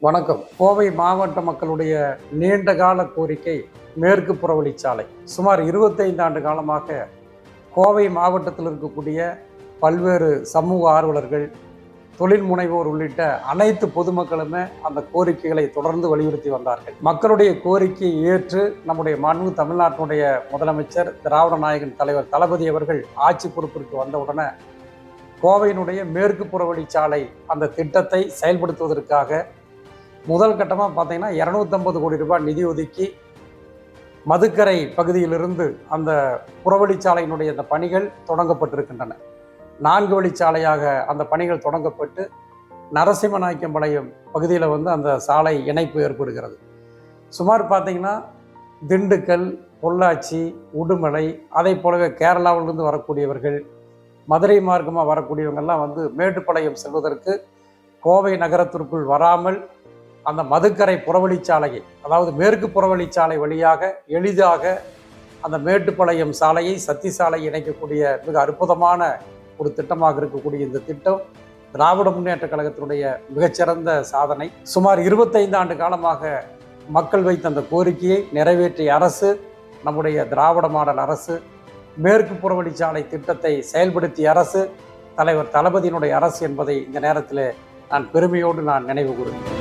வணக்கம். கோவை மாவட்ட மக்களுடைய நீண்டகால கோரிக்கை மேற்கு புறவழிச்சாலை. சுமார் 25 ஆண்டு காலமாக கோவை மாவட்டத்தில் இருக்கக்கூடிய பல்வேறு சமூக ஆர்வலர்கள், தொழில் முனைவோர் உள்ளிட்ட அனைத்து பொதுமக்களுமே அந்த கோரிக்கைகளை தொடர்ந்து வலியுறுத்தி வந்தார்கள். மக்களுடைய கோரிக்கையை ஏற்று நம்முடைய மாண்பு தமிழ்நாட்டினுடைய முதலமைச்சர் திராவிட நாயகன் தலைவர் தளபதி அவர்கள் ஆட்சி பொறுப்பிற்கு வந்தவுடனே கோவையினுடைய மேற்கு புறவழிச்சாலை அந்த திட்டத்தை செயல்படுத்துவதற்காக முதல் கட்டமாக பார்த்தீங்கன்னா 250 கோடி ரூபாய் நிதி ஒதுக்கி மதுக்கரை பகுதியிலிருந்து அந்த புறவழிச்சாலையினுடைய அந்த பணிகள் தொடங்கப்பட்டிருக்கின்றன. 4 வழிச்சாலையாக அந்த பணிகள் தொடங்கப்பட்டு நரசிம்மநாயக்கம்பாளையம் பகுதியில் அந்த சாலை இணைப்பு ஏற்படுகிறது. சுமார் பார்த்தீங்கன்னா திண்டுக்கல், பொள்ளாச்சி, உடுமலை, அதை போலவே கேரளாவிலிருந்து வரக்கூடியவர்கள், மதுரை மார்க்கமாக வரக்கூடியவங்கெல்லாம் மேட்டுப்பாளையம் செல்வதற்கு கோவை நகரத்திற்குள் வராமல் அந்த மதுக்கரை புறவழிச்சாலையை, அதாவது மேற்கு புறவழிச்சாலை வழியாக எளிதாக அந்த மேட்டுப்பாளையம் சாலையை சத்தி சாலை இணைக்கக்கூடிய மிக அற்புதமான ஒரு திட்டமாக இருக்கக்கூடிய இந்த திட்டம் திராவிட முன்னேற்ற கழகத்தினுடைய மிகச்சிறந்த சாதனை. சுமார் 25 ஆண்டு காலமாக மக்கள் வைத்த அந்த கோரிக்கையை நிறைவேற்றிய அரசு நம்முடைய திராவிட மாடல் அரசு. மேற்கு புறவழிச்சாலை திட்டத்தை செயல்படுத்திய அரசு தலைவர் தளபதியினுடைய அரசு என்பதை இந்த நேரத்தில் நான் பெருமையோடு நினைவு கூறுகிறேன்.